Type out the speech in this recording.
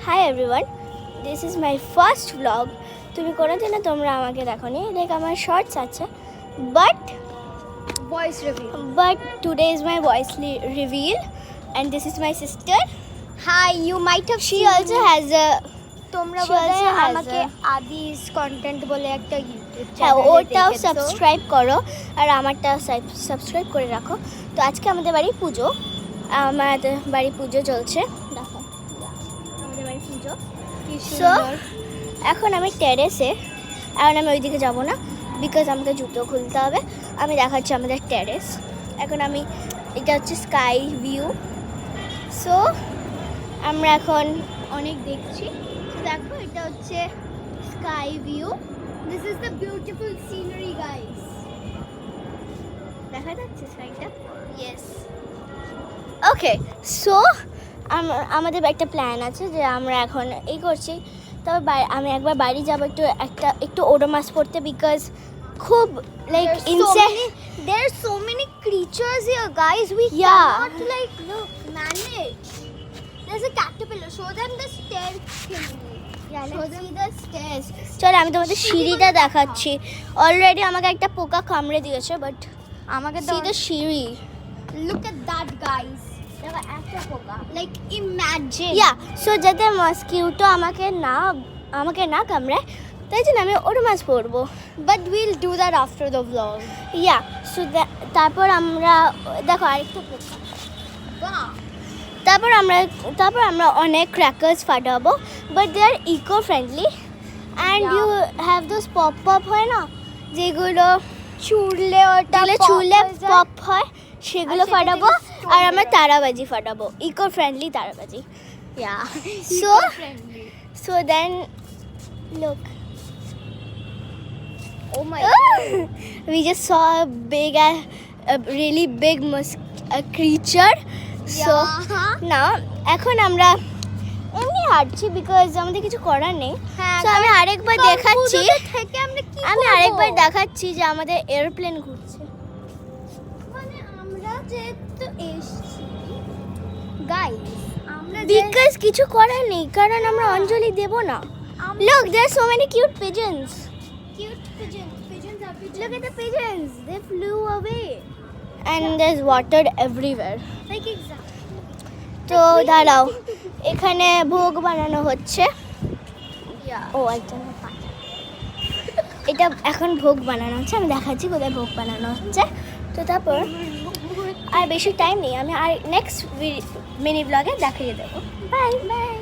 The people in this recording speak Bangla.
Hi everyone, this is my first blog. তুমি কোনোদিনও তোমরা আমাকে দেখোনি, লাইক আমার শর্টস আছে, but Voice reveal. Today is my voice reveal and this is my sister. Hi, you might have she seen also me. Has a তোমরা she also বোধহয় has আমাকে a- আদিস কন্টেন্ট বলে একটা ইউটিউব হ্যাঁ, চ্যানেলে ওটাও দেখেছো। সাবস্ক্রাইব করো আর আমারটা সাবস্ক্রাইব করে রাখো। তো আজকে আমাদের বাড়ি পুজো, আমাদের বাড়ি পুজো চলছে। দেখো আমাদের বাড়ি পুজো। কি So, সুন্দর। এখন আমি টেরেসে, এখন আমি ওইদিকে যাবো না বিকজ আমাকে জুতো খুলতে হবে। আমি দেখাচ্ছি আমাদের টেরেস। এখন আমি, এটা হচ্ছে স্কাই ভিউ। সো আমরা এখন অনেক দেখছি। তো দেখো এটা হচ্ছে sky view. This is the beautiful scenery, guys. দেখা যাচ্ছে স্কাইটা? ইয়েস। ওকে, সো আমাদের একটা প্ল্যান আছে যে আমরা এখন এই করছি। তবে আমি একবার বাড়ি যাবো একটু ওডোমাস পড়তে, বিকজ খুব like There are so many creatures here, guys. We Yeah. cannot look manage. There's a caterpillar. Show them the stair thingy. Show them the stairs. চলো আমি তোমাদের সিঁড়িটা দেখাচ্ছি। অলরেডি আমাকে একটা পোকা কামড়ে দিয়েছে, বাট আমাকে সি দ্য সিঁড়ি। look at that, guys. দেখো একটা পোকা। Like imagine. ইয়া, সো যাতে মস্কিউটো আমাকে না কামড়ায়, তাই জন্য আমি ওডোমাস পরবো। But we'll do that after the vlog. Yeah, so তারপর আমরা দেখো আরেকটা পোকা। Wow. তারপর আমরা অনেক ক্র্যাকার্স ফাটাবো, but they are eco friendly and Yeah. You have those pop হয় না, যেগুলো ছুড়লে ওটা ছুলে pop হয়ে যায়। পপ হয়, সেগুলো আর সেটা ফাটাবো। থেকে stone আর আমরা বেরোয়। তারাবাজি ফাটাবো, ইকো ফ্রেন্ডলি তারাবাজি। Yeah. So, Eco-friendly. so then look, Oh my we just saw a really big creature. So Yeah. now এখন আমরা এমনি হাঁটছি বিকজ আমাদের কিছু করার নেই। হ্যাঁ, So আমি আরেকবার কারণ দেখাচ্ছি, পুজোতে থেকে আমরা কি আমি করবো? আরেকবার দেখাচ্ছি যে আমাদের এয়ারপ্লেন ঘুরছে। মানে আমরা যেহেতু এসছি গাইস, আমরা বিকজ কিছু করার নেই, কারণ আমরা অঞ্জলি দেব না। Look, there are so many cute pigeons. Cute pigeons are pigeons. Look at the pigeons, they flew away. And there's water everywhere. Like exactly. তো দাঁড়াও, এখানে ভোগ বানানো হচ্ছে। Yeah. ও একজন এটা এখন ভোগ বানানো হচ্ছে, আমি দেখাচ্ছি কোথায় ভোগ বানানো হচ্ছে। তো তারপর আর বেশি টাইম নেই, আমি আর নেক্সট মিনি ব্লগে দেখিয়ে দেবো। Bye bye.